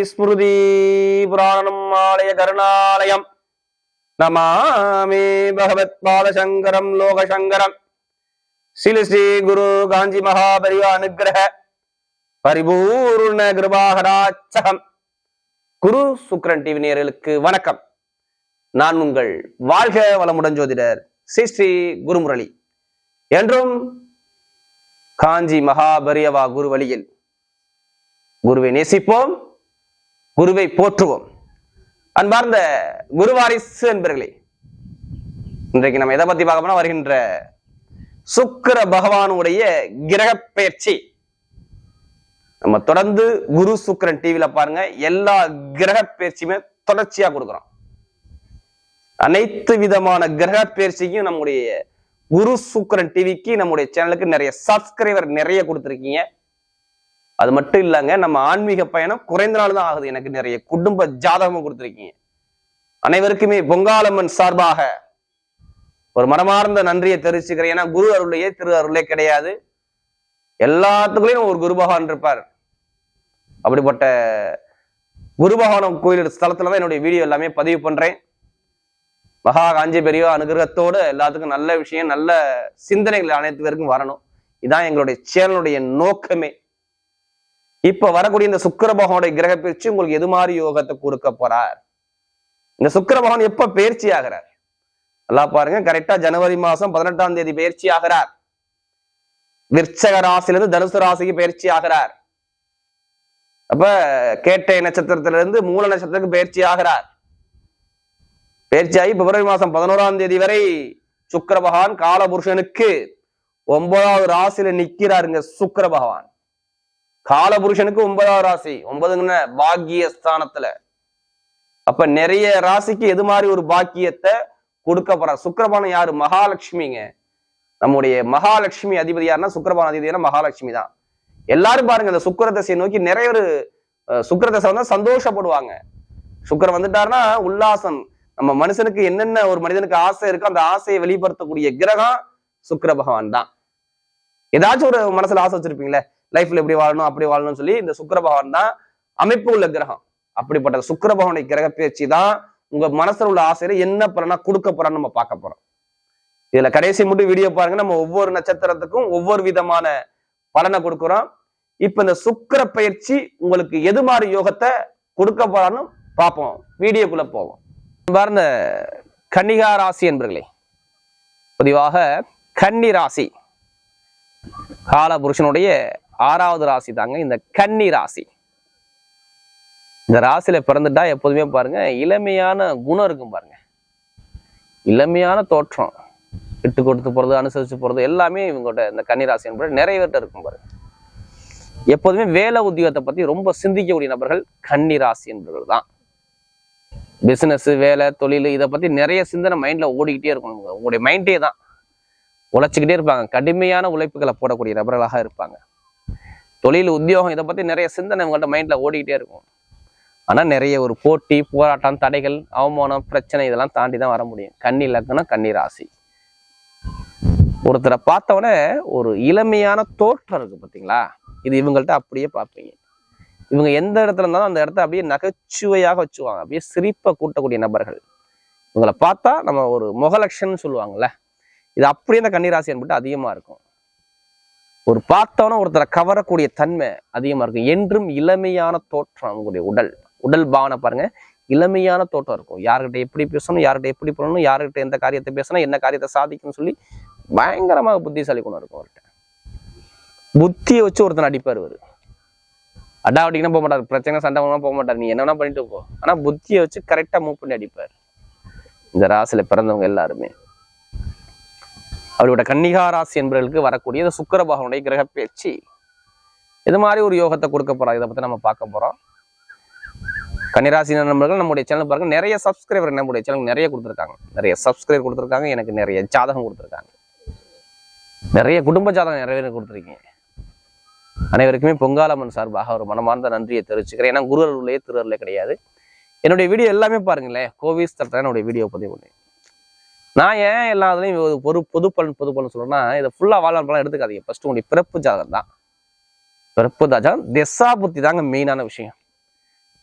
ஸ்மிருதி புராணம் ஆலய கருணாலயம் நமாமி பகவத் பாதசங்கரம் லோகசங்கரம் ஸ்ரீ குரு காஞ்சி மகாபரிவா அனுகிரக பரிபூர்ண கிருபாகராச்சகம். குரு சுக்ரன் டிவி நேயர்களுக்கு வணக்கம். நான் உங்கள் வாழ்க வளமுடன் ஜோதிடர் ஸ்ரீ குருமுரளி. என்றும் காஞ்சி மகாபரியவா குரு வழியில் குருவை நேசிப்போம், குருவை போற்றுவோம். அன்பார்ந்த குருவாரிசு என்பர்களே, இன்றைக்கு நம்ம எதை பத்தி பார்க்க போனா, வருகின்ற சுக்கிர பகவானுடைய கிரக பயிற்சி. நம்ம தொடர்ந்து குரு சுக்கிரன் டிவில பாருங்க, எல்லா கிரக பயிற்சியுமே தொடர்ச்சியா கொடுக்குறோம். அனைத்து விதமான கிரக பயிற்சிக்கும் நம்முடைய குரு சுக்கிரன் டிவிக்கு, நம்முடைய சேனலுக்கு நிறைய சப்ஸ்கிரைபர் நிறைய கொடுத்துருக்கீங்க. அது மட்டும் இல்லைங்க, நம்ம ஆன்மீக பயணம் குறைந்த நாள் தான் ஆகுது. எனக்கு நிறைய குடும்ப ஜாதகமும் கொடுத்துருக்கீங்க. அனைவருக்குமே பொங்காலம்மன் சார்பாக ஒரு மனமார்ந்த நன்றியை தெரிவிச்சுக்கிறேன். ஏன்னா குரு அருளையே திரு அருளே கிடையாது. எல்லாத்துக்குள்ளேயும் ஒரு குரு பகவான் இருப்பார். அப்படிப்பட்ட குரு பகவான் கோயில் ஸ்தலத்துலதான் என்னுடைய வீடியோ எல்லாமே பதிவு பண்றேன். மகா காஞ்சி பெரியவா அனுகிரகத்தோடு எல்லாத்துக்கும் நல்ல விஷயம், நல்ல சிந்தனைகள் அனைத்து பேருக்கும் வரணும். இதான் எங்களுடைய சேனலுடைய நோக்கமே. இப்ப வரக்கூடிய இந்த சுக்கிர பகவானுடைய கிரக பயிற்சி உங்களுக்கு எது மாதிரி யோகத்தை கொடுக்க போறார்? இந்த சுக்கிர பகவான் எப்ப பயிற்சி ஆகிறார்? நல்லா பாருங்க, கரெக்டா ஜனவரி மாசம் 18ஆம் தேதி பயிற்சி ஆகிறார். விருச்சக ராசியிலிருந்து தனுசு ராசிக்கு பயிற்சி ஆகிறார். அப்ப கேட்டை நட்சத்திரத்திலிருந்து மூல நட்சத்திரத்துக்கு பயிற்சி ஆகிறார். பயிற்சியாகி பிப்ரவரி மாசம் 11ஆம் தேதி வரை சுக்கிர பகவான் காலபுருஷனுக்கு 9வது ராசியில நிக்கிறாருங்க. சுக்கிர பகவான் காலபுருஷனுக்கு 9வது ராசி, 9ங்குன பாக்கிய ஸ்தானத்துல. அப்ப நிறைய ராசிக்கு எது மாதிரி ஒரு பாக்கியத்தை கொடுக்க போறார்? சுக்கிரபானம் யாரு? மகாலட்சுமிங்க. நம்முடைய மகாலட்சுமி அதிபதி யாருன்னா சுக்கிரபான அதிபதினா மகாலட்சுமி தான். எல்லாரும் பாருங்க, இந்த சுக்கிர தசையை நோக்கி நிறைய ஒரு சுக்கிர தசை வந்தா சந்தோஷப்படுவாங்க. சுக்கிரன் வந்துட்டாருன்னா உல்லாசம். நம்ம மனுஷனுக்கு என்னென்ன ஒரு மனிதனுக்கு ஆசை இருக்கோ அந்த ஆசையை வெளிப்படுத்தக்கூடிய கிரகம் சுக்கிர பகவான் தான். ஏதாச்சும் ஒரு மனசுல ஆசை வச்சிருப்பீங்களே, லைஃப்ல எப்படி வாழணும் அப்படி வாழணும்னு சொல்லி, இந்த சுக்கிர பகவான் தான் அமைப்பு உள்ள கிரகம். அப்படிப்பட்ட சுக்கிர பகவானுடைய கிரக பயிற்சி தான் உங்க மனசுல உள்ள ஆசையில என்ன பலனா கொடுக்க போறான்னு நம்ம பார்க்க போறோம். இதுல கடைசி மட்டும் வீடியோ பாருங்க. நம்ம ஒவ்வொரு நட்சத்திரத்துக்கும் ஒவ்வொரு விதமான பலனை கொடுக்குறோம். இப்ப இந்த சுக்கிர பயிற்சி உங்களுக்கு எது மாதிரி யோகத்தை கொடுக்க போறான்னு பார்ப்போம். வீடியோக்குள்ள போவோம். பாருங்க, கன்னிகா ராசி என்பர்களே, பொதுவாக கன்னி ராசி காலபுருஷனுடைய 6வது ராசி தாங்க இந்த கன்னி ராசி. இந்த ராசியில பிறந்துட்டா எப்போதுமே பாருங்க, இளமையான குணம் இருக்கும் பாருங்க. இளமையான தோற்றம், விட்டு கொடுத்து போறது, அனுசரிச்சு போறது எல்லாமே இவங்கள்ட்ட இந்த கன்னி ராசி என்பது நிறைவேற்ற இருக்கும் பாருங்க. எப்போதுமே வேலை உத்தியோகத்தை பத்தி ரொம்ப சிந்திக்கக்கூடிய நபர்கள் கன்னி ராசி என்பவர்கள் தான். பிசினஸ், வேலை, தொழில் இதை பத்தி நிறைய சிந்தனை மைண்ட்ல ஓடிக்கிட்டே இருக்கணும். உங்களுடைய மைண்டே தான் உழைச்சிக்கிட்டே இருப்பாங்க. கடுமையான உழைப்புகளை போடக்கூடிய நபர்களாக இருப்பாங்க. தொழில், உத்தியோகம் இதை பத்தி நிறைய சிந்தனை உங்கள்கிட்ட மைண்ட்ல ஓடிக்கிட்டே இருக்கும். ஆனா நிறைய ஒரு போட்டி, போராட்டம், தடைகள், அவமானம், பிரச்சனை இதெல்லாம் தாண்டி தான் வர முடியும். கன்னி லக்னம், கன்னி ராசி. ஒருத்தரை பார்த்தவொடனே ஒரு இளமையான தோற்றம் இருக்கு பார்த்தீங்களா, இது இவங்கள்ட்ட அப்படியே பார்ப்பீங்க. இவங்க எந்த இடத்துல இருந்தாலும் அந்த இடத்த அப்படியே நகைச்சுவையாக வச்சுவாங்க. அப்படியே சிரிப்பை கூட்டக்கூடிய நபர்கள். இவங்களை பார்த்தா நம்ம ஒரு முகலட்சணம்னு சொல்லுவாங்கல்ல, இது அப்படியே இந்த கன்னிராசி என்பது அதிகமா இருக்கும். ஒரு பார்த்தவன ஒருத்தரை கவரக்கூடிய தன்மை அதிகமா இருக்கும். என்றும் இளமையான தோற்றம். அவங்களுடைய உடல் பாவனை பாருங்க, இளமையான தோற்றம் இருக்கும். யார்கிட்ட எப்படி பேசணும், யார்கிட்ட எப்படி பண்ணணும், யார்கிட்ட எந்த காரியத்தை பேசணும், என்ன காரியத்தை சாதிக்கணும்னு சொல்லி பயங்கரமாக புத்திசாலி குணம் இருக்கும் அவர்கிட்ட. புத்தியை வச்சு ஒருத்தன் அடிப்பார். அடாவடிக்குன்னா போக மாட்டார், பிரச்சனை சண்டை போக மாட்டார், நீ என்ன பண்ணிட்டு போ. ஆனா புத்தியை வச்சு கரெக்டா மூவ் பண்ணி அடிப்பார். இந்த ராசியில பிறந்தவங்க எல்லாருமே. அவரோட கன்னிகா ராசி என்பவர்களுக்கு வரக்கூடிய இந்த சுக்கிர பகவானுடைய கிரக பயிற்சி இது மாதிரி ஒரு யோகத்தை கொடுக்க போறோம். இதை பத்தி நம்ம பார்க்க போறோம். கன்னிராசி நண்பர்கள் நம்முடைய சேனல் பாருங்க, நிறைய சப்ஸ்கிரைபர் நம்முடைய சேனல் நிறைய கொடுத்துருக்காங்க. நிறைய சப்ஸ்கிரைபர் கொடுத்துருக்காங்க, எனக்கு நிறைய ஜாதகம் கொடுத்துருக்காங்க, நிறைய குடும்ப ஜாதகம் நிறைய கொடுத்துருக்கீங்க. அனைவருக்குமே பொங்காலம்மன் சார்பாக ஒரு மனமார்ந்த நன்றியை தெரிவிச்சுக்கிறேன். ஏன்னா குரு அருளே திரு அருளே கிடையாது. என்னுடைய வீடியோ எல்லாமே பாருங்களேன், கோவில் ஸ்தலத்துல என்னுடைய வீடியோ பதிவு பண்ணேன். நான் ஏன் எல்லாத்துலையும் ஒரு பொது பலன் சொல்றேன்னா, இதை ஃபுல்லா வாழ்நாள் பலன் எடுத்துக்காதீங்க. ஃபர்ஸ்ட் உங்களுடைய பிறப்பு ஜாதகம் தான். பிறப்பு ஜாதகம், திசா புத்தி தாங்க மெயினான விஷயம்.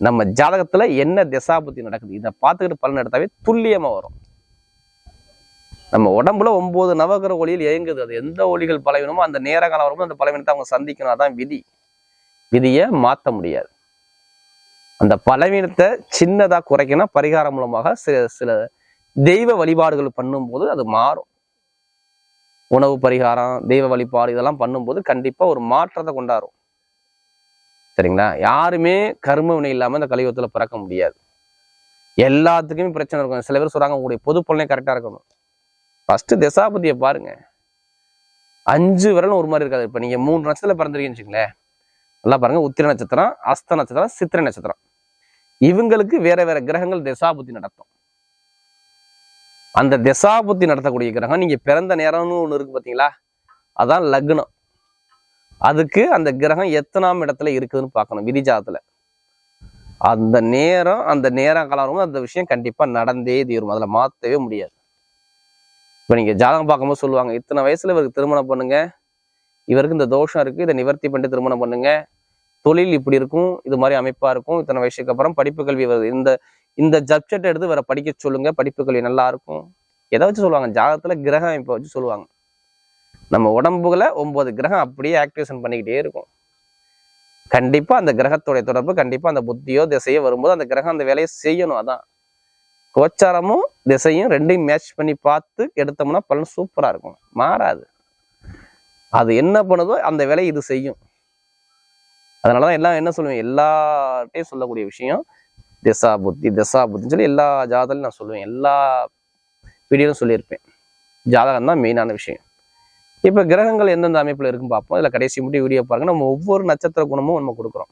நம்ம ஜாதகத்துல என்ன திசாபுத்தி நடக்குது இதை பார்த்துக்கிட்டு பலன் எடுத்தாவே துல்லியமா வரும். நம்ம உடம்புல 9 நவகிரக ஒளியில் இயங்குது. அது எந்த ஒளிகள் பலவீனமோ அந்த நேர காலம் வரும்போது அந்த பலவீனத்தை அவங்க சந்திக்கணும். அதான் விதி. விதியை மாற்ற முடியாது. அந்த பலவீனத்தை சின்னதா குறைக்கணும். பரிகாரம் மூலமாக சில தெய்வ வழிபாடுகள் பண்ணும்போது அது மாறும். உணவு பரிகாரம், தெய்வ வழிபாடு இதெல்லாம் பண்ணும்போது கண்டிப்பா ஒரு மாற்றத்தை கொண்டாடும். சரிங்களா? யாருமே கர்ம வினை இல்லாம இந்த கலியுகத்துல பிறக்க முடியாது. எல்லாத்துக்குமே பிரச்சனை இருக்கும். சில பேர் சொல்றாங்க உங்களுடைய பொது பலனே கரெக்டா இருக்கணும். ஃபர்ஸ்ட் திசாபதியை பாருங்க. 5 விரலும் ஒரு மாதிரி இருக்காது. இப்ப நீங்க 3 நட்சத்திரத்துல பிறந்திருக்கீங்கன்னு வச்சுங்களேன், நல்லா பாருங்க. உத்திர நட்சத்திரம், அஸ்த நட்சத்திரம், சித்திரை நட்சத்திரம். இவங்களுக்கு வேற வேற கிரகங்கள் திசாபுத்தி நடத்தும். அந்த திசாபுத்தி நடத்தக்கூடிய கிரகம் நீங்க பிறந்த நேரம்னு ஒண்ணு இருக்கு பாத்தீங்களா, அதான் லக்னம். அதுக்கு அந்த கிரகம் எத்தனாம் இடத்துல இருக்குதுன்னு பார்க்கணும் விதிஜாதத்துல. அந்த நேரம் காலம் அந்த விஷயம் கண்டிப்பா நடந்தே தீரும். அதுல மாத்தவே முடியாது. இப்ப நீங்க ஜாதகம் பார்க்கும்போது சொல்லுவாங்க, இத்தனை வயசுல இவருக்கு திருமணம் பண்ணுங்க, இவருக்கு இந்த தோஷம் இருக்கு, இதை நிவர்த்தி பண்ணிட்டு திருமணம் பண்ணுங்க, தொழில் இப்படி இருக்கும், இது மாதிரி அமைப்பா இருக்கும், இத்தனை வயசுக்கு அப்புறம் படிப்பு கல்வி வருது, இந்த சப்ஜெக்ட் எடுத்து வேற படிக்க சொல்லுங்க, படிப்பு கல்வி நல்லா இருக்கும். எதை வச்சு சொல்லுவாங்க? ஜாதகத்துல கிரக அமைப்பை வச்சு சொல்லுவாங்க. நம்ம உடம்புல 9 கிரகம் அப்படியே ஆக்டிவேஷன் பண்ணிக்கிட்டே இருக்கும். கண்டிப்பா அந்த கிரகத்துடைய தொடர்பு கண்டிப்பா அந்த புத்தியோ திசையோ வரும்போது அந்த கிரகம் அந்த வேலையை செய்யணும். அதான் கோச்சாரமும் திசையும் ரெண்டையும் மேட்ச் பண்ணி பார்த்து எடுத்தோம்னா பலன் சூப்பரா இருக்கும். மாறாது. அது என்ன பண்ணுதோ அந்த வேலையை இது செய்யும். அதனாலதான் எல்லாம் என்ன சொல்லுவேன், எல்லார்ட்டையும் சொல்லக்கூடிய விஷயம் திசாபுத்தின்னு சொல்லி எல்லா ஜாதகத்திலும் நான் சொல்லுவேன். எல்லா வீடியோலும் சொல்லியிருப்பேன். ஜாதகம் தான் மெயினான விஷயம். இப்ப கிரகங்கள் எந்தெந்த அமைப்புல இருக்குன்னு பார்ப்போம். இதுல கடைசி மட்டும் வீடியோ பாருங்க. நம்ம ஒவ்வொரு நட்சத்திர குணமும் நம்ம கொடுக்குறோம்.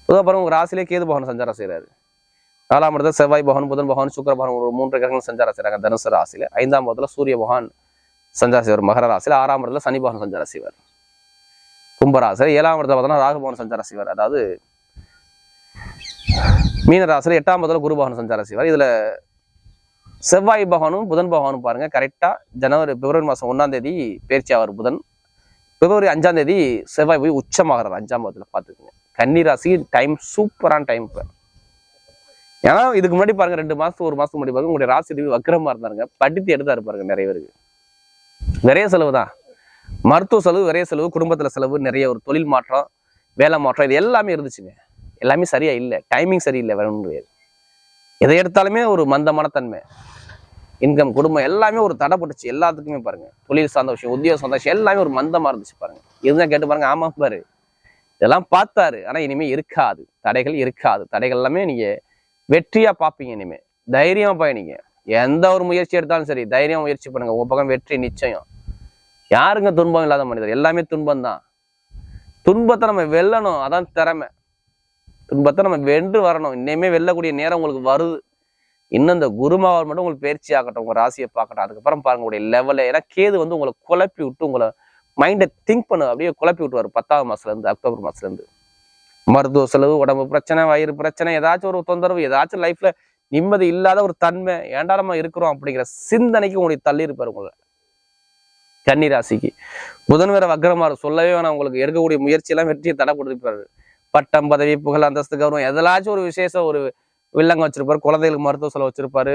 பொதுவாக பாருங்க, உங்க ராசியிலே கேது பகவான் சஞ்சாரம் செய்யறாரு. 4ஆம் இடத்துல செவ்வாய் பகவான், புதன் பகவான், சுக்கிர பகவான், ஒரு 3 கிரகங்கள் சஞ்சாரம் செய்யறாங்க தனுசு ராசியில. 5ஆம் இடத்துல சூரிய பகவான் சஞ்சாரம் செய்வார் மகர ராசியில. 6ஆம் இடத்துல சனி பகவான் சஞ்சாரம் செய்வார் கும்பராசியில. 7ஆம் இடத்துல பார்த்தோம்னா ராகு பகவான் சஞ்சாரம் செய்வார், அதாவது மீன ராசியில. 8ஆம் இடத்துல குரு பகவான் சஞ்சாரம் செய்வார். இதுல செவ்வாய் பகவானும் புதன் பகவானும் பாருங்க கரெக்டா பிப்ரவரி மாசம் 1ஆம் தேதி பயிற்சி ஆவார் புதன். பிப்ரவரி 5ஆம் தேதி செவ்வாய் போய் உச்சமாகிறார் 5ஆம் இடத்துல. பாத்துக்கோங்க, கன்னி ராசி டைம் சூப்பரான டைம். இப்ப ஏன்னா இதுக்கு முன்னாடி பாருங்க 2 மாசத்துக்கு 1 மாசத்துக்கு முன்னாடி பாருங்க உங்களுடைய ராசி வக்கரமா இருந்தாருங்க, படித்து எடுத்தா இருப்பாருங்க. நிறைய பேருக்கு நிறைய செலவு தான், மருத்துவ செலவு, நிறைய செலவு, குடும்பத்துல செலவு, நிறைய ஒரு தொழில் மாற்றம், வேலை மாற்றம், இது எல்லாமே இருந்துச்சுங்க. எல்லாமே சரியா இல்லை, டைமிங் சரியில்லை, வேற ஒன்றும் கிடையாது. எதை எடுத்தாலுமே ஒரு மந்தமான தன்மை, இன்கம், குடும்பம் எல்லாமே ஒரு தடைப்பட்டுச்சு. எல்லாத்துக்குமே பாருங்க, தொழில் சார்ந்த விஷயம், உத்தியோக சார்ந்த விஷயம் எல்லாமே ஒரு மந்தமா இருந்துச்சு பாருங்க. இதுதான் கேட்டு பாருங்க, ஆமா பாரு இதெல்லாம் பார்த்தாரு. ஆனா இனிமே இருக்காது, தடைகள் இருக்காது. தடைகள் எல்லாமே நீங்க வெற்றியா பார்ப்பீங்க. இனிமே தைரியமா பயணிங்க. எந்த ஒரு முயற்சி எடுத்தாலும் சரி, தைரியம் முயற்சி பண்ணுங்க. உங்க பக்கம் வெற்றி நிச்சயம். யாருங்க துன்பம் இல்லாத மனிதர்? எல்லாமே துன்பம் தான். துன்பத்தை நம்ம வெல்லணும், அதான் திறமை. துன்பத்தை நம்ம வென்று வரணும். இன்னுமே வெல்லக்கூடிய நேரம் உங்களுக்கு வருது. இன்னும் இந்த குருமாவர் மட்டும் உங்களுக்கு பயிற்சி ஆகட்டும், உங்க ராசியை பார்க்கட்டும். அதுக்கப்புறம் பாருங்க உங்களுடைய லெவலை. ஏன்னா கேது உங்களை குழப்பி விட்டு உங்களை மைண்டை திங்க் பண்ண அப்படியே குழப்பி விட்டுவாரு 10ஆம் மாசத்துல இருந்து, அக்டோபர் மாசத்துல இருந்து. மருத்துவ செலவு, உடம்பு பிரச்சனை, வயிறு பிரச்சனை, ஏதாச்சும் ஒரு தொந்தரவு, ஏதாச்சும் லைஃப்ல நிம்மதி இல்லாத ஒரு தன்மை, ஏண்டா நம்ம இருக்கிறோம் அப்படிங்கிற சிந்தனைக்கு உங்களுக்கு தள்ளி இருப்பாரு. உங்களை கன்னி ராசிக்கு புதன் வேற வக்கரமாறு சொல்லவே வேணாம். உங்களுக்கு எடுக்கக்கூடிய முயற்சி எல்லாம் வெற்றியை தடை கொடுத்துருப்பாரு. பட்டம், பதவி, புகழ், அந்தஸ்து, கௌரவம், எதாச்சும் ஒரு விசேஷம், ஒரு வில்லங்க வச்சிருப்பாரு. குழந்தைகளுக்கு மருத்துவ செலவு வச்சிருப்பாரு.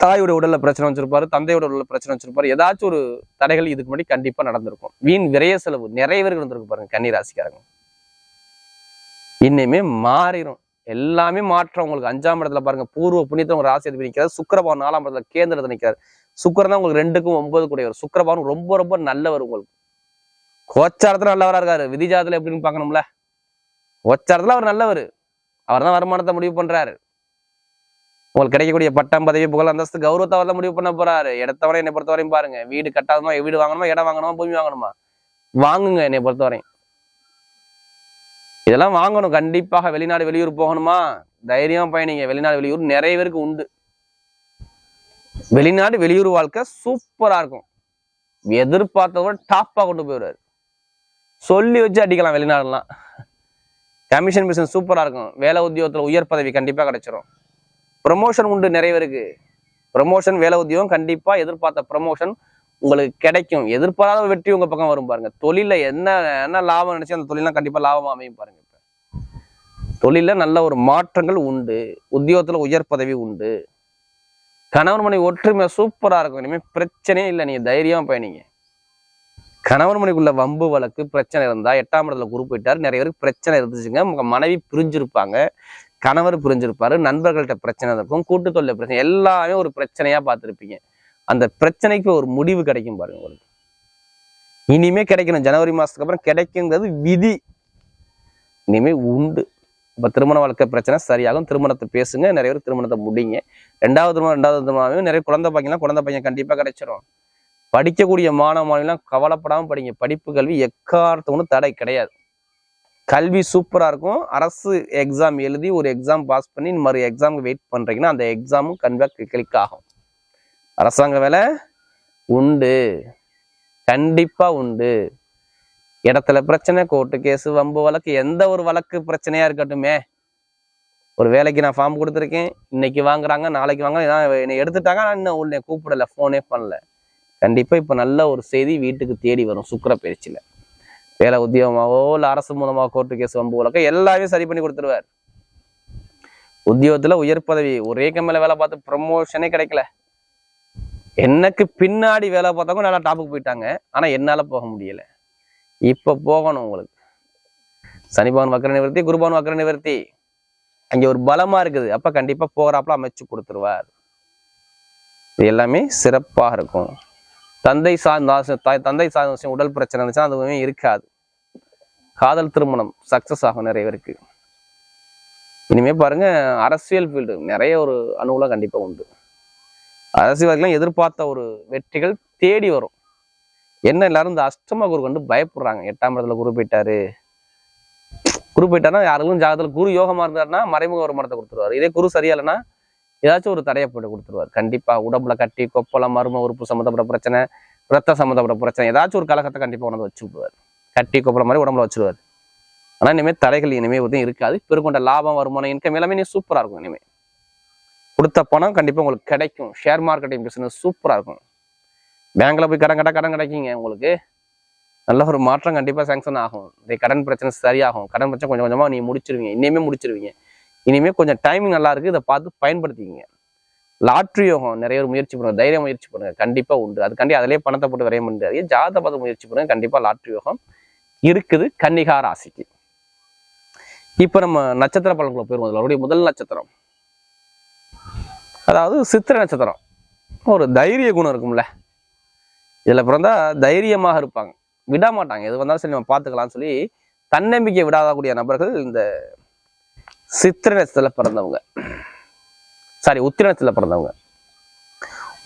தாயோட உடல்ல பிரச்சனை வச்சிருப்பாரு. தந்தையோட உடல்ல பிரச்சனை வச்சிருப்பாரு. ஏதாச்சும் ஒரு தடைகள் இதுக்கு முன்னாடி கண்டிப்பா நடந்திருக்கும். வீண் விரைய செலவு நிறைய பேருக்கு இருந்திருக்கு பாருங்க கன்னி ராசிக்காரங்க. இன்னுமே மாறிடும், எல்லாமே மாற்றம். உங்களுக்கு 5ஆம் இடத்துல பாருங்க பூர்வ புண்ணியத்தை உங்க ராசி அதிபதி நிற்கிறார். சுக்கிரபவன் 4ஆம் இடத்துல கேந்திரத்தை நிற்கிறார். சுக்கிரன் தான் உங்களுக்கு 2க்கும் 9 கூடியவர். சுக்கிரபவன் ரொம்ப ரொம்ப நல்லவர். உங்களுக்கு கோச்சாரத்துல நல்லவரா இருக்காரு. விதிஜாதத்துல எப்படின்னு பாக்கணும்ல. கோச்சாரத்துல அவர் நல்லவர். அவர் தான் வருமானத்தை முடிவு பண்றாரு. உங்களுக்கு கிடைக்கக்கூடிய பட்டம், பதவி, புகழ், அந்தஸ்து, கௌரவத்தை அவர் தான் முடிவு பண்ண போறாரு. எடுத்தவரை என்னை பொறுத்தவரையும் பாருங்க, வீடு கட்டாதமா, வீடு வாங்கணுமா, இடம் வாங்கணுமா, பூமி வாங்கணுமா, வாங்குங்க. என்னை பொறுத்தவரையும் இதெல்லாம் வாங்கணும் கண்டிப்பாக. வெளிநாடு வெளியூர் போகணுமா, தைரியம் பயணிங்க. வெளிநாடு வெளியூர் நிறைய பேருக்கு உண்டு. வெளிநாடு வெளியூர் வாழ்க்கை சூப்பரா இருக்கும். எதிர்பார்த்தவரை டாப்பா கொண்டு போயிடுவாரு. சொல்லி வச்சு அடிக்கலாம். வெளிநாடுலாம் கமிஷன் பிசினஸ் சூப்பரா இருக்கும். வேலை உத்தியோகத்துல உயர் பதவி கண்டிப்பா கிடைச்சிரும். ப்ரமோஷன் உண்டு நிறைய பேருக்கு. ப்ரமோஷன், வேலை உத்தியோகம் கண்டிப்பா எதிர்பார்த்த ப்ரமோஷன் உங்களுக்கு கிடைக்கும். எதிர்பாராத வெற்றி உங்க பக்கம் வரும் பாருங்க. தொழில என்ன லாபம் நினைச்சு அந்த தொழிலாம் கண்டிப்பா லாபமா அமையும் பாருங்க. இப்ப தொழில நல்ல ஒரு மாற்றங்கள் உண்டு, உத்தியோகத்துல உயர் பதவி உண்டு, கணவன் மனைவி ஒற்றுமை சூப்பரா இருக்கும். இனிமேல் பிரச்சனையே இல்லை, நீங்க தைரியமா பயணிங்க. கணவன் மனைவிக்குள்ள வம்பு வழக்கு பிரச்சனை இருந்தா 8ஆம் இடத்துல குரு போயிட்டாரு, நிறைய பேருக்கு பிரச்சனை இருந்துச்சுங்க. உங்க மனைவி பிரிஞ்சிருப்பாங்க, கணவர் பிரிஞ்சிருப்பாரு, நண்பர்கள்ட்ட பிரச்சனை இருக்கும், கூட்டு தொழில பிரச்சனை, எல்லாமே ஒரு பிரச்சனையா பார்த்துருப்பீங்க. அந்த பிரச்சனைக்கு ஒரு முடிவு கிடைக்கும் பாருங்க உங்களுக்கு. இனிமே கிடைக்கணும், ஜனவரி மாசத்துக்கு அப்புறம் கிடைக்குங்கிறது விதி. இனிமே உண்டு. இப்ப திருமண வாழ்க்கை பிரச்சனை சரியாகும், திருமணத்தை பேசுங்க, நிறைய பேர் திருமணத்தை முடிங்க. ரெண்டாவது திருமணம் நிறைய குழந்தை பையன் கண்டிப்பா கிடைச்சிடும். படிக்கக்கூடிய மாணவ மாணவிலாம் கவலைப்படாம படிங்க. படிப்பு கல்வி எக்காரத்துக்கு தடை கிடையாது. கல்வி சூப்பரா இருக்கும். அரசு எக்ஸாம் எழுதி ஒரு எக்ஸாம் பாஸ் பண்ணி மறு எக்ஸாமுக்கு வெயிட் பண்றீங்கன்னா அந்த எக்ஸாமும் கண்டிப்பா கிளிக் ஆகும். அரசாங்க வேலை உண்டு, கண்டிப்பா உண்டு. இடத்துல பிரச்சனை, கோர்ட்டு கேஸ், வம்பு வழக்கு, எந்த ஒரு வழக்கு பிரச்சனையா இருக்கட்டுமே, ஒரு வேலைக்கு நான் ஃபார்ம் கொடுத்துருக்கேன், இன்னைக்கு வாங்குறாங்க, நாளைக்கு வாங்க, என்னை எடுத்துட்டாங்க, நான் இன்னும் உன்னை கூப்பிடல, ஃபோனே பண்ணல. கண்டிப்பா இப்ப நல்ல ஒரு செய்தி வீட்டுக்கு தேடி வரும். சுக்கிர பயிற்சியில வேலை உத்தியோகமாவோ இல்ல அரசு மூலமாக கோர்ட்டு கேஸ் வம்பு வழக்க எல்லாமே சரி பண்ணி கொடுத்துருவார். உத்தியோகத்துல உயர் பதவி, ஒரே கம்பெனில வேலை பார்த்து ப்ரமோஷனே கிடைக்கல, எனக்கு பின்னாடி வேலை பார்த்தவங்க நல்லா டாப்புக்கு போயிட்டாங்க, ஆனா என்னால போக முடியல. இப்ப போகணும் உங்களுக்கு. சனிபவன் வக்கர நிவர்த்தி, குருபவன் வக்கர நிவர்த்தி, அங்க ஒரு பலமா இருக்குது. அப்ப கண்டிப்பா போகிறாப்புல அமைச்சு கொடுத்துருவார். இது எல்லாமே சிறப்பாக இருக்கும். தந்தை சார்ந்த உடல் பிரச்சனை இருந்துச்சுன்னா அதுவுமே இருக்காது. காதல் திருமணம் சக்சஸ் ஆகும் நிறைய பேருக்கு. இனிமே பாருங்க, அரசியல் ஃபீல்டு நிறைய ஒரு அனுகூலம் கண்டிப்பா உண்டு. அரசியல்வாதிகள்லாம் எதிர்பார்த்த ஒரு வெற்றிகள் தேடி வரும். என்ன எல்லாரும் இந்த அஷ்டம குரு கண்டு பயப்படுறாங்க. 8ஆம் இடத்துல குரு போயிட்டாருன்னா யாருக்கும் ஜாதகத்துல குரு யோகமா இருந்தாருன்னா மறைமுக வருமானத்தை கொடுத்துருவாரு. இதே குரு சரியா இல்லைன்னா ஏதாச்சும் ஒரு தடையை போட்டு கொடுத்துருவார். கண்டிப்பா உடம்புல கட்டி, கொப்பளம், மர்ம உறுப்பு சம்மந்தப்பட்ட பிரச்சனை, ரத்த சம்மந்தப்பட்ட பிரச்சனை, ஏதாச்சும் ஒரு கலகத்தை கண்டிப்பா உணர்ந்து வச்சு விடுவார். கட்டி கொப்பளம் மாதிரி உடம்புல வச்சிருவார். ஆனா இனிமேல் தடைகள் இனிமேல் இருக்காது. பெருங்கொண்ட லாபம், வருமானம், இன்கம் எல்லாமே நீ சூப்பரா இருக்கும். இனிமேல் கொடுத்த பணம் கண்டிப்பா உங்களுக்கு கிடைக்கும். ஷேர் மார்க்கெட்டிங் பிசினஸ் சூப்பரா இருக்கும். பேங்க்ல போய் கடன் கிடைக்குங்க உங்களுக்கு. நல்ல ஒரு மாற்றம் கண்டிப்பா சாங்ஷன் ஆகும். இந்த கடன் பிரச்சனை சரியாகும். கடன் பிரச்சனை கொஞ்சம் கொஞ்சமா நீ முடிச்சிருவீங்க. இனிமே முடிச்சிருவீங்க. இனிமே கொஞ்சம் டைமிங் நல்லா இருக்கு, இதை பார்த்து பயன்படுத்திக்கிங்க. லாட்ரி யோகம் நிறைய ஒரு முயற்சி பண்ணுங்க, தைரியம் முயற்சி பண்ணுங்க, கண்டிப்பா உண்டு. அதுக்காண்டி அதிலே பணத்தை போட்டு வரைய முடியாது. ஜாதகத்தை பார்த்து முயற்சி பண்ணுங்க, கண்டிப்பா லாட்ரி யோகம் இருக்குது கன்னிகா ராசிக்கு. இப்ப நம்ம நட்சத்திர பலன்களை போயிருவோம். அவருடைய முதல் நட்சத்திரம் அதாவது சித்திரை நட்சத்திரம். ஒரு தைரிய குணம் இருக்கும்ல, இதுல பிறந்தா தைரியமாக இருப்பாங்க, விட மாட்டாங்க. எது வந்தாலும் சரி நம்ம பார்த்துக்கலாம்னு சொல்லி தன்னம்பிக்கை விடாதக்கூடிய நபர்கள் இந்த சித்திரை நட்சத்திரத்துல பிறந்தவங்க, உத்திர நட்சத்திரத்துல பிறந்தவங்க.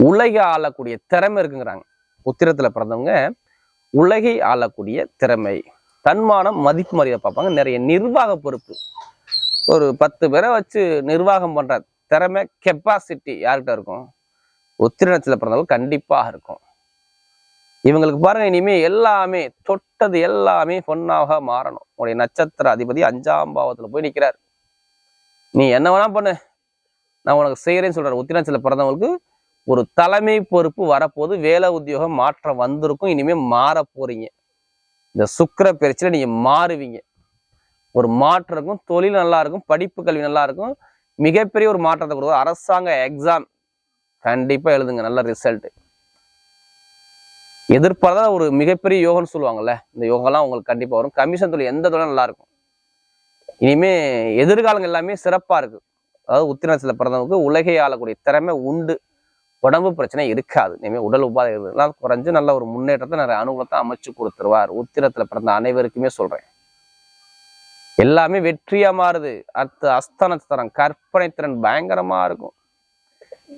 உலகை ஆளக்கூடிய திறமை இருக்குங்கிறாங்க. உத்திரத்துல பிறந்தவங்க உலகை ஆளக்கூடிய திறமை, தன்மானம், மதிப்பு மரியாதை பார்ப்பாங்க. நிறைய நிர்வாக பொறுப்பு, ஒரு 10 பேரை வச்சு நிர்வாகம் பண்ற திறமை, கெப்பாசிட்டி யார்கிட்ட இருக்கும்? உத்திர நட்சத்திரத்துல பிறந்தவங்க கண்டிப்பாக இருக்கும். இவங்களுக்கு பாருங்க, இனிமே எல்லாமே தொட்டது எல்லாமே பொன்னாக மாறணும். உங்களுடைய நட்சத்திர அதிபதி 5ஆம் பாவத்துல போய் நிற்கிறார். நீ என்ன வேணா பண்ணு, நான் உனக்கு செய்யறேன்னு சொல்றாரு. உத்திர நட்சத்திரத்துல பிறந்தவங்களுக்கு ஒரு தலைமை பொறுப்பு வரப்போது, வேலை உத்தியோகம் மாற்றம் வந்திருக்கும். இனிமே மாற போறீங்க. இந்த சுக்கிர பயிற்சியில நீங்க மாறுவீங்க. ஒரு மாற்றம் இருக்கும், தொழில் நல்லா இருக்கும், படிப்பு கல்வி நல்லா இருக்கும், மிகப்பெரிய ஒரு மாற்றத்தை கொடுக்கும். அரசாங்க எக்ஸாம் கண்டிப்பா எழுதுங்க, நல்ல ரிசல்ட். எதிர்பார்த்தா ஒரு மிகப்பெரிய யோகம்னு சொல்லுவாங்கல்ல, இந்த யோகம்லாம் உங்களுக்கு கண்டிப்பா வரும். கமிஷன் தொழில் எந்த தொழிலும் நல்லா இருக்கும். இனிமே எதிர்காலங்கள் எல்லாமே சிறப்பா இருக்கு. அதாவது உத்திர நட்சத்திரத்துல பிறந்தவங்களுக்கு உலகை ஆளக்கூடிய திறமை உண்டு. உடம்பு பிரச்சனை இருக்காது. இனிமே உடல் உபாதை எல்லாம் குறைஞ்சு நல்ல ஒரு முன்னேற்றத்தை, நிறைய அனுகூலத்தை அமைச்சு கொடுத்துருவார். உத்திரத்துல பிறந்த அனைவருக்குமே சொல்றேன், எல்லாமே வெற்றியா மாறுது. அடுத்து அஸ்த நட்சத்திரம், கற்பனை திறன் பயங்கரமா இருக்கும்.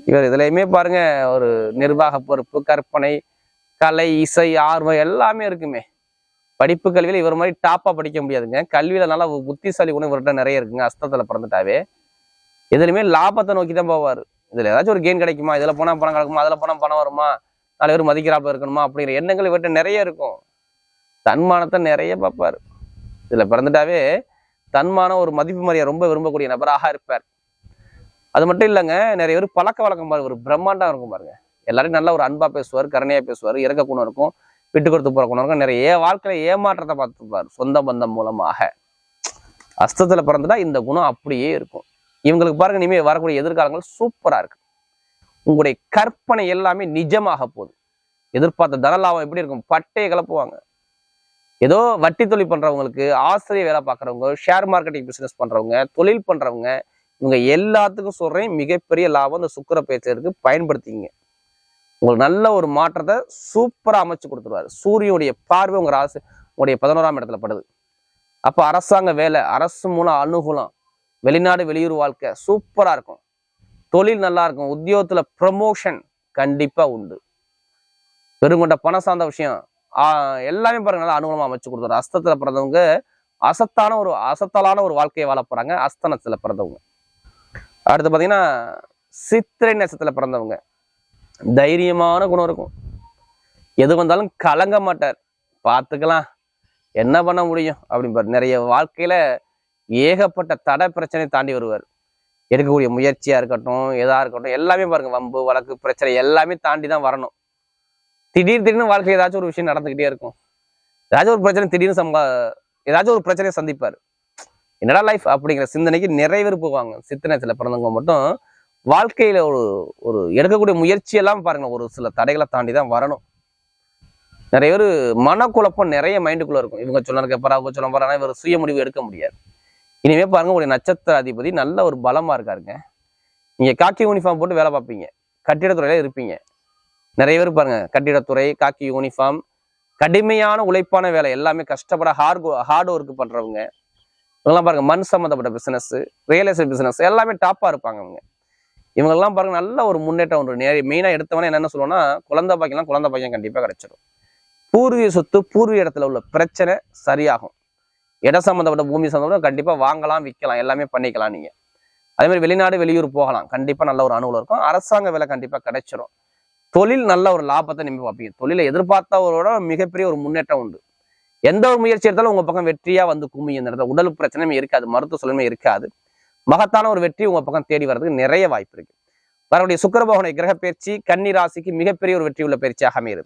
இவர் இதுலயுமே பாருங்க, ஒரு நிர்வாக பொறுப்பு, கற்பனை, கலை, இசை, ஆர்வம் எல்லாமே இருக்குமே. படிப்பு கல்வியில இவர் மாதிரி டாப்பா படிக்க முடியாதுங்க. கல்வியில நல்லா புத்திசாலி குணம் இவர்கிட்ட நிறைய இருக்குங்க. அஸ்தத்துல பிறந்துட்டாவே எதுலையுமே லாபத்தை நோக்கி தான் போவார். இதுல ஏதாச்சும் ஒரு கெயின் கிடைக்குமா, இதுல போனா பணம் கிடைக்குமா, அதுல போனா பணம் வருமா, 4 பேர் மதிக்கிறாப்புல இருக்கணுமா அப்படிங்கிற எண்ணங்கள் இவர்கிட்ட நிறைய இருக்கும். தன்மானத்தை நிறைய பார்ப்பார். இதுல பிறந்துட்டாவே தன்மானம், ஒரு மதிப்பு மரியாதை ரொம்ப விரும்பக்கூடிய நபராக இருப்பார். அது மட்டும் இல்லைங்க, நிறைய பேர் பழக்க வழக்கம் பாருங்க, ஒரு பிரம்மாண்டம் இருக்கும் பாருங்க. எல்லாரும் நல்லா ஒரு அன்பா பேசுவார், கருணையா பேசுவார், இறக்க குணம் இருக்கும், விட்டு கொடுத்து போற குணம் இருக்கும். நிறைய வாழ்க்கையில ஏமாற்றத்தை பார்த்துப்பார் சொந்த பந்தம் மூலமாக. அஸ்தத்துல பிறந்துட்டா இந்த குணம் அப்படியே இருக்கும். இவங்களுக்கு பாருங்க, இனிமே வரக்கூடிய எதிர்காலங்கள் சூப்பரா இருக்கு. உங்களுடைய கற்பனை எல்லாமே நிஜமாக போகுது. எதிர்பார்த்த தனலாபம் எப்படி இருக்கும், பட்டையை கிளப்புவாங்க. ஏதோ வட்டி தொழில் பண்றவங்களுக்கு, ஆசிரியர் வேலை பார்க்குறவங்க, ஷேர் மார்க்கெட்டிங் பிசினஸ் பண்றவங்க, தொழில் பண்றவங்க, இவங்க எல்லாத்துக்கும் சொல்றேன், மிகப்பெரிய லாபம் இந்த சுக்கிர பயிற்சியில இருக்கு. பயன்படுத்திங்க. உங்களுக்கு நல்ல ஒரு மாற்றத்தை சூப்பரா அமைச்சு கொடுத்துருவாரு. சூரியனுடைய பார்வை உங்க ராசி உங்களுடைய 11ஆம் இடத்துல படுது. அப்ப அரசாங்க வேலை, அரசு மூலம் அனுகூலம், வெளிநாடு வெளியூர் வாழ்க்கை சூப்பரா இருக்கும். தொழில் நல்லா இருக்கும். உத்தியோகத்துல ப்ரமோஷன் கண்டிப்பா உண்டு. பெருங்கொண்ட பணம் சார்ந்த விஷயம் எல்லாமே பாருங்க நல்லா அனுகூலமா அமைச்சு கொடுத்தாரு. அஸ்தத்துல பிறந்தவங்க அசத்தலான ஒரு வாழ்க்கையை வாழ போறாங்க. அஸ்தனத்துல பிறந்தவங்க. அடுத்து பாத்தீங்கன்னா சித்திரை நட்சத்திரத்துல பிறந்தவங்க தைரியமான குணம் இருக்கும். எது வந்தாலும் கலங்க மாட்டார். பார்த்துக்கலாம், என்ன பண்ண முடியும் அப்படின்பாரு. நிறைய வாழ்க்கையில ஏகப்பட்ட தடை பிரச்சனை தாண்டி வருவார். எடுக்கக்கூடிய முயற்சியா இருக்கட்டும், எதா இருக்கட்டும், எல்லாமே பாருங்க வம்பு வழக்கு பிரச்சனை எல்லாமே தாண்டி தான் வரணும். திடீர்னு வாழ்க்கையில் ஏதாச்சும் ஒரு விஷயம் நடந்துகிட்டே இருக்கும். ஏதாச்சும் ஒரு பிரச்சனை திடீர்னு ஏதாச்சும் ஒரு பிரச்சனையை சந்திப்பார். என்னடா லைஃப் அப்படிங்கிற சிந்தனைக்கு நிறைய போவாங்க. சித்திரத்துல பிறந்தவங்க மட்டும் வாழ்க்கையில ஒரு எடுக்கக்கூடிய முயற்சி எல்லாம் பாருங்க ஒரு சில தடைகளை தாண்டி தான் வரணும். நிறைய பேர் மனக்குழப்பம் நிறைய மைண்டுக்குள்ள இருக்கும். இவங்க சொன்னதுக்கு அப்புறம் அவங்க சொல்ல போறாங்க, இவர் சுய முடிவு எடுக்க முடியாது. இனிமே பாருங்க ஒரு நட்சத்திர அதிபதி நல்ல ஒரு பலமா இருக்காருங்க. நீங்க காக்கி யூனிஃபார்ம் போட்டு வேலை பார்ப்பீங்க, கட்டிடத்துறையில இருப்பீங்க. நிறைய பேர் பாருங்க கட்டிடத்துறை, காக்கி யூனிஃபார்ம், கடுமையான உழைப்பான வேலை, எல்லாமே கஷ்டப்பட ஹார்ட் ஒர்க் பண்றவங்க இவங்கெல்லாம் பாருங்க. மண் சம்மந்தப்பட்ட பிசினஸ், ரியல் எஸ்டேட் பிசினஸ் எல்லாமே டாப்பா இருப்பாங்க. இவங்கெல்லாம் பாருங்க நல்ல ஒரு முன்னேற்றம் ஒன்று. மெயினா எடுத்தவனே என்னென்ன சொல்லுவோம்னா, குழந்தை பாக்கியம் கண்டிப்பா கிடைச்சிடும். பூர்வீக சொத்து, பூர்வீக இடத்துல உள்ள பிரச்சனை சரியாகும். இடம் சம்மந்தப்பட்ட பூமி சம்மந்தப்பட்ட கண்டிப்பா வாங்கலாம், விற்கலாம், எல்லாமே பண்ணிக்கலாம். நீங்க அதே மாதிரி வெளிநாடு வெளியூர் போகலாம், கண்டிப்பா நல்ல ஒரு அனுகூலம் இருக்கும். அரசாங்க வேலை கண்டிப்பா கிடைச்சிடும். தொழில் நல்ல ஒரு லாபத்தை நீங்க பார்ப்பீங்க. தொழிலை எதிர்பார்த்தவரோட மிகப்பெரிய ஒரு முன்னேற்றம் உண்டு. எந்த ஒரு முயற்சி எடுத்தாலும் உங்க பக்கம் வெற்றியா வந்து குமியும். இந்த இடத்துல உடல் பிரச்சனையுமே இருக்காது, மருத்துவ சூழ்நிலை இருக்காது. மகத்தான ஒரு வெற்றி உங்க பக்கம் தேடி வர்றதுக்கு நிறைய வாய்ப்பு இருக்கு. வரக்கூடிய சுக்கிர பகவானுடைய கிரக பயிற்சி கன்னி ராசிக்கு மிகப்பெரிய ஒரு வெற்றி உள்ள பயிற்சியாக அமையுது.